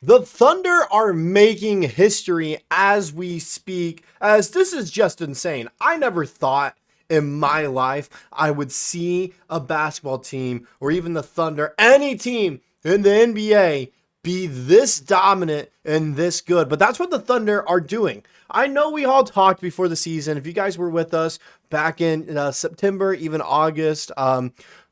The Thunder are making history as we speak, as this is just insane. I never thought in my life I would see a basketball team or even the Thunder, any team in the NBA, be this dominant and this good. But that's what the Thunder are doing. I know we all talked before the season. If you guys were with us back in September, even August,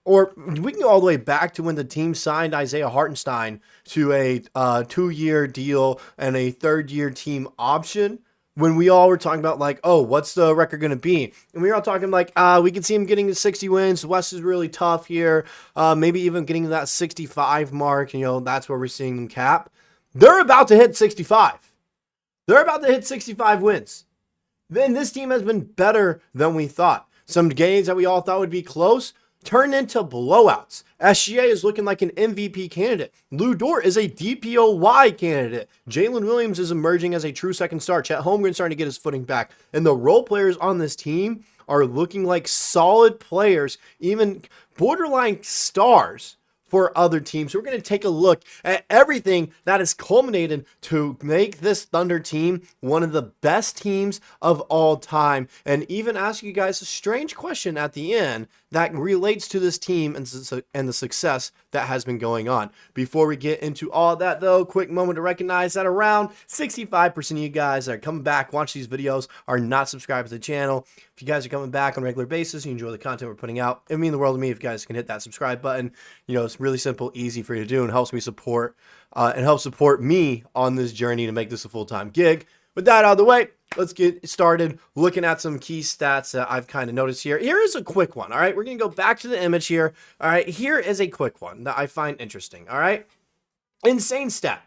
or we can go all the way back to when the team signed Isaiah Hartenstein to a 2-year deal and a third-year team option. When we all were talking about like, oh, what's the record going to be? And we were all talking like, we could see him getting to 60 wins. The West is really tough here. Maybe even getting to that 65 mark. That's where we're seeing them cap. They're about to hit 65. They're about to hit 65 wins. Then this team has been better than we thought. Some games that we all thought would be close turned into blowouts. SGA is looking like an MVP candidate. Dort is a DPOY candidate. Jalen Williams is emerging as a true second star. Chet Holmgren starting to get his footing back. And the role players on this team are looking like solid players, even borderline stars for other teams. So we're going to take a look at everything that has culminated to make this Thunder team one of the best teams of all time, and even ask you guys a strange question at the end that relates to this team and the success that has been going on. Before we get into all of that though, quick moment to recognize that around 65% of you guys that are coming back, watch these videos, are not subscribed to the channel. If you guys are coming back on a regular basis, you enjoy the content we're putting out, it would mean the world to me if you guys can hit that subscribe button. It's really simple, easy for you to do, and helps me support me on this journey to make this a full-time gig. With that out of the way, let's get started looking at some key stats that I've kind of noticed here. Here is a quick one, all right? We're going to go back to the image here. All right, here is a quick one that I find interesting, all right? Insane stat.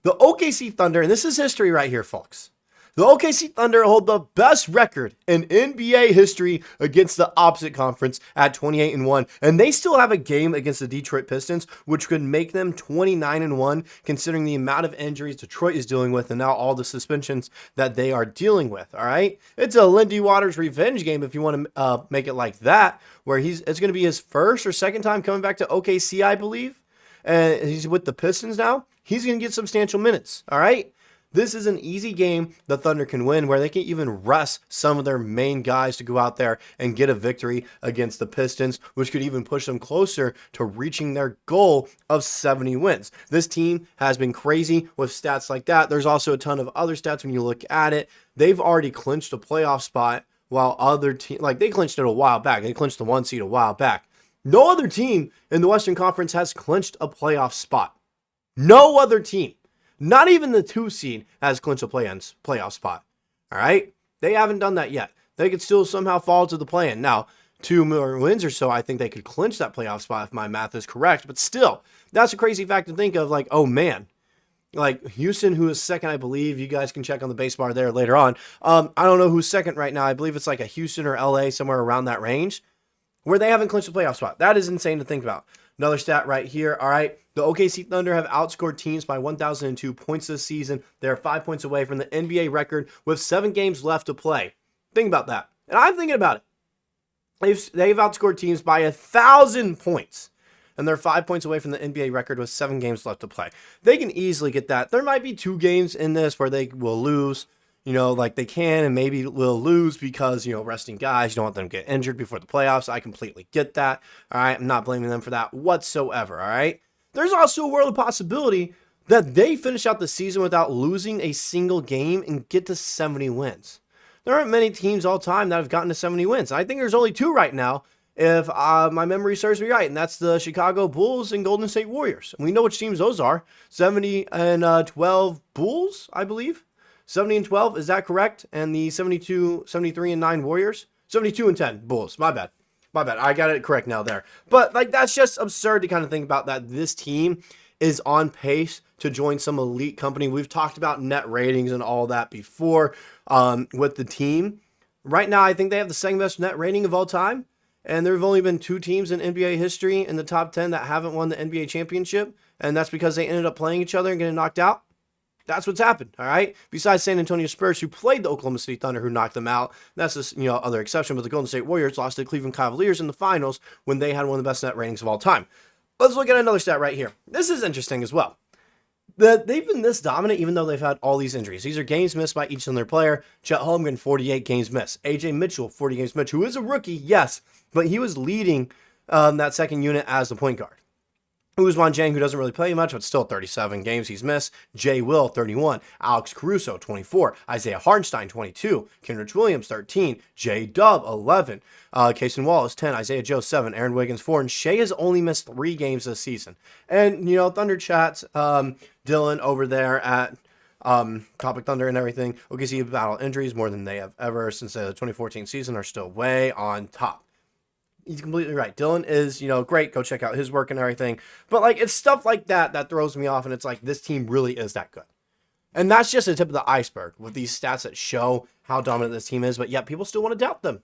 The OKC Thunder, and this is history right here, folks. The OKC Thunder hold the best record in NBA history against the opposite conference at 28-1, and they still have a game against the Detroit Pistons, which could make them 29-1, considering the amount of injuries Detroit is dealing with and now all the suspensions that they are dealing with. All right, it's a Lindy Waters revenge game if you want to make it like that, where it's going to be his first or second time coming back to OKC, I believe, and he's with the Pistons now. He's going to get substantial minutes. All right. This is an easy game the Thunder can win, where they can even rest some of their main guys to go out there and get a victory against the Pistons, which could even push them closer to reaching their goal of 70 wins. This team has been crazy with stats like that. There's also a ton of other stats when you look at it. They've already clinched a playoff spot, while other teams, like they clinched it a while back. They clinched the 1 seed a while back. No other team in the Western Conference has clinched a playoff spot. No other team. Not even the 2 seed has clinched a playoff spot. All right? They haven't done that yet. They could still somehow fall to the play-in. Now, 2 more wins or so, I think they could clinch that playoff spot if my math is correct. But still, that's a crazy fact to think of. Like, oh man. Like Houston, who is second, I believe. You guys can check on the base bar there later on. I don't know who's second right now. I believe it's like a Houston or LA, somewhere around that range, where they haven't clinched a playoff spot. That is insane to think about. Another stat right here. All right. The OKC Thunder have outscored teams by 1,002 points this season. They're 5 points away from the NBA record with 7 games left to play. Think about that. And I'm thinking about it. They've outscored teams by 1,000 points. And they're 5 points away from the NBA record with 7 games left to play. They can easily get that. There might be 2 games in this where they will lose. Like they can and maybe will lose because, resting guys, you don't want them to get injured before the playoffs. I completely get that. All right. I'm not blaming them for that whatsoever. All right. There's also a world of possibility that they finish out the season without losing a single game and get to 70 wins. There aren't many teams all time that have gotten to 70 wins. I think there's only 2 right now, if my memory serves me right, and that's the Chicago Bulls and Golden State Warriors. And we know which teams those are. 70-12 Bulls, I believe. 70-12, is that correct? And the 73-9 Warriors? 72-10 Bulls, my bad. I got it correct now there. But that's just absurd to kind of think about, that this team is on pace to join some elite company. We've talked about net ratings and all that before with the team. Right now, I think they have the second best net rating of all time. And there have only been 2 teams in NBA history in the top 10 that haven't won the NBA championship. And that's because they ended up playing each other and getting knocked out. That's what's happened, all right? Besides San Antonio Spurs, who played the Oklahoma City Thunder, who knocked them out. That's just, other exception. But the Golden State Warriors lost to the Cleveland Cavaliers in the finals when they had one of the best net ratings of all time. Let's look at another stat right here. This is interesting as well. They've been this dominant even though they've had all these injuries. These are games missed by each of their player. Chet Holmgren, 48 games missed. AJ Mitchell, 40 games missed, who is a rookie, yes, but he was leading that second unit as the point guard. Ousmane Dieng, who doesn't really play much, but still 37 games he's missed. Jay Will, 31. Alex Caruso, 24. Isaiah Hartenstein, 22. Kenrich Williams, 13. J-Dub, 11. Cason Wallace, 10. Isaiah Joe, 7. Aaron Wiggins, 4. And Shai has only missed 3 games this season. And, Thunder chats, Dylan over there at Topic Thunder and everything, OKC battle injuries more than they have ever since the 2014 season, are still way on top. He's completely right. Dylan is, great. Go check out his work and everything. But, it's stuff like that that throws me off, and it's like, this team really is that good. And that's just the tip of the iceberg with these stats that show how dominant this team is, but yet people still want to doubt them.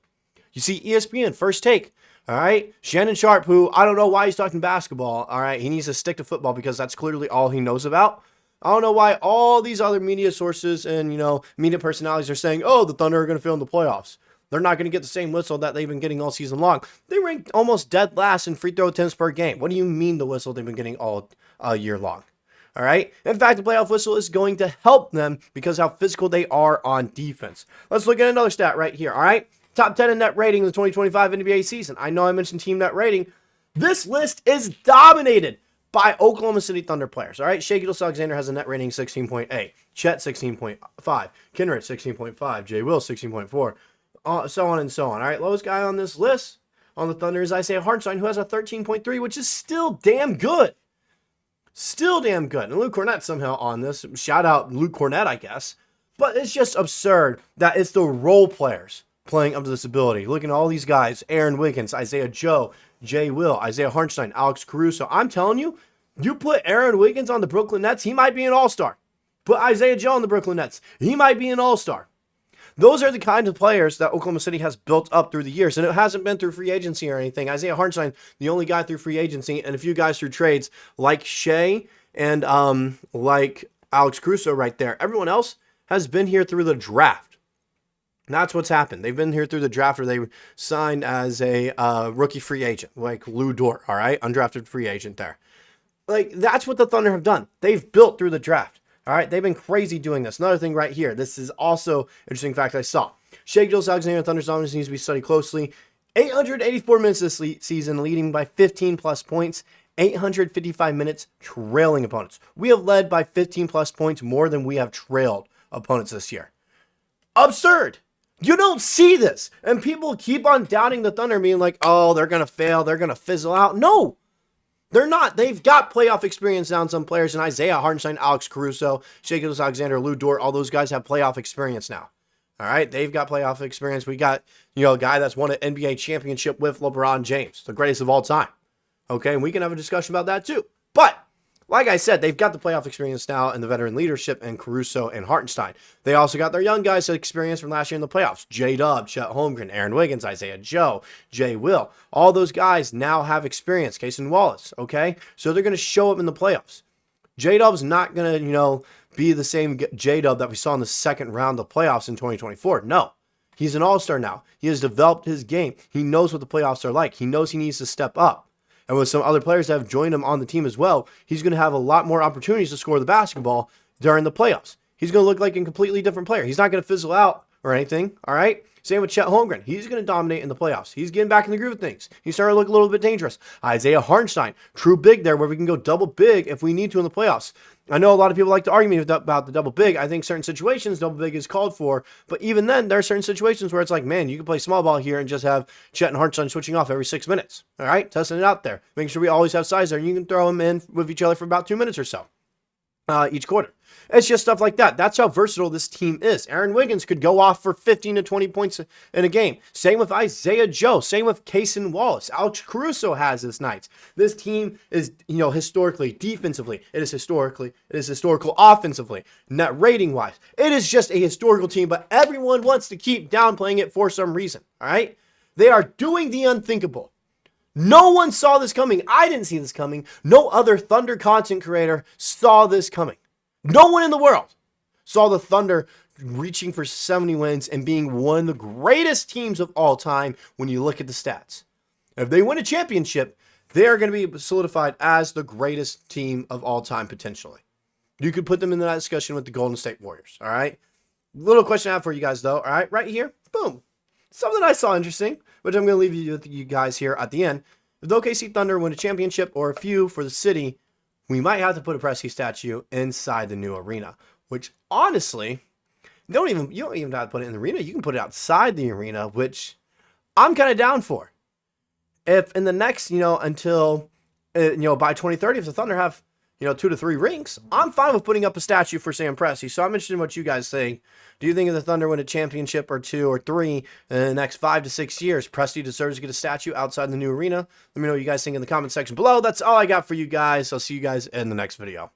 You see ESPN, First Take, all right? Shannon Sharp, who I don't know why he's talking basketball, all right? He needs to stick to football because that's clearly all he knows about. I don't know why all these other media sources and, media personalities are saying, oh, the Thunder are going to fail in the playoffs. They're not going to get the same whistle that they've been getting all season long. They ranked almost dead last in free throw attempts per game. What do you mean the whistle they've been getting all year long? All right. In fact, the playoff whistle is going to help them because how physical they are on defense. Let's look at another stat right here. All right. Top 10 in net rating in the 2025 NBA season. I know I mentioned team net rating. This list is dominated by Oklahoma City Thunder players. All right. Shai Gilgeous-Alexander has a net rating 16.8. Chet 16.5. Kenrich 16.5. Jay Will 16.4. So on and so on. All right, lowest guy on this list on the Thunder is Isaiah Hartenstein, who has a 13.3, which is still damn good. Still damn good. And Luke Cornett's somehow on this. Shout out Luke Cornett, I guess. But it's just absurd that it's the role players playing up to this ability. Looking at all these guys, Aaron Wiggins, Isaiah Joe, Jay Will, Isaiah Hartenstein, Alex Caruso. I'm telling you, you put Aaron Wiggins on the Brooklyn Nets, he might be an all-star. Put Isaiah Joe on the Brooklyn Nets, he might be an all-star. Those are the kinds of players that Oklahoma City has built up through the years, and it hasn't been through free agency or anything. Isaiah Hartenstein, the only guy through free agency, and a few guys through trades, like Shai and like Alex Caruso right there. Everyone else has been here through the draft. And that's what's happened. They've been here through the draft, or they signed as a rookie free agent, like Lou Dort, all right? Undrafted free agent there. That's what the Thunder have done. They've built through the draft. All right, they've been crazy doing this. Another thing right here. This is also an interesting fact I saw. Shai Gilgeous-Alexander, Thunder's dominance needs to be studied closely. 884 minutes this season, leading by 15-plus points. 855 minutes trailing opponents. We have led by 15-plus points more than we have trailed opponents this year. Absurd. You don't see this. And people keep on doubting the Thunder, being like, oh, they're going to fail. They're going to fizzle out. No. They're not. They've got playoff experience now, some players, and Isaiah Hartenstein, Alex Caruso, Shai Gilgeous-Alexander, Lou Dort, all those guys have playoff experience now. All right? They've got playoff experience. We got, a guy that's won an NBA championship with LeBron James, the greatest of all time. Okay? And we can have a discussion about that too. But, like I said, they've got the playoff experience now and the veteran leadership in Caruso and Hartenstein. They also got their young guys experience from last year in the playoffs. J-Dub, Chet Holmgren, Aaron Wiggins, Isaiah Joe, Jay Will. All those guys now have experience. Cason Wallace, okay? So they're going to show up in the playoffs. J-Dub's not going to, be the same J-Dub that we saw in the second round of playoffs in 2024. No. He's an all-star now. He has developed his game. He knows what the playoffs are like. He knows he needs to step up. And with some other players that have joined him on the team as well, he's going to have a lot more opportunities to score the basketball during the playoffs. He's going to look like a completely different player. He's not going to fizzle out or anything, all right? Same with Chet Holmgren. He's going to dominate in the playoffs. He's getting back in the groove of things. He's starting to look a little bit dangerous. Isaiah Hartenstein, true big there where we can go double big if we need to in the playoffs. I know a lot of people like to argue about the double big. I think certain situations double big is called for, but even then there are certain situations where it's like, man, you can play small ball here and just have Chet and Hartenstein switching off every 6 minutes. All right, testing it out there. Making sure we always have size there, and you can throw them in with each other for about 2 minutes or so each quarter. It's just stuff like that. That's how versatile this team is. Aaron Wiggins could go off for 15 to 20 points in a game. Same with Isaiah Joe. Same with Cason Wallace. Alex Caruso has his nights. This team is, historically, defensively, it is historical offensively, net rating wise. It is just a historical team, but everyone wants to keep downplaying it for some reason. All right? They are doing the unthinkable. No one saw this coming. I didn't see this coming. No other Thunder content creator saw this coming. No one in the world saw the Thunder reaching for 70 wins and being one of the greatest teams of all time when you look at the stats. If they win a championship, they are going to be solidified as the greatest team of all time potentially. you could put them in that discussion with the Golden State Warriors. All right. Little question I have for you guys, though. All right. Right here. Boom. Something I saw interesting, which I'm going to leave you with you guys here at the end. If the OKC Thunder win a championship or a few for the city, we might have to put a Presti statue inside the new arena, which honestly, you don't even have to put it in the arena. You can put it outside the arena, which I'm kind of down for. If in the next, until, by 2030, if the Thunder have, 2 to 3 rings, I'm fine with putting up a statue for Sam Presti. So I'm interested in what you guys think. Do you think if the Thunder win a championship or 2 or 3 in the next 5 to 6 years, Presti deserves to get a statue outside the new arena? Let me know what you guys think in the comment section below. That's all I got for you guys. I'll see you guys in the next video.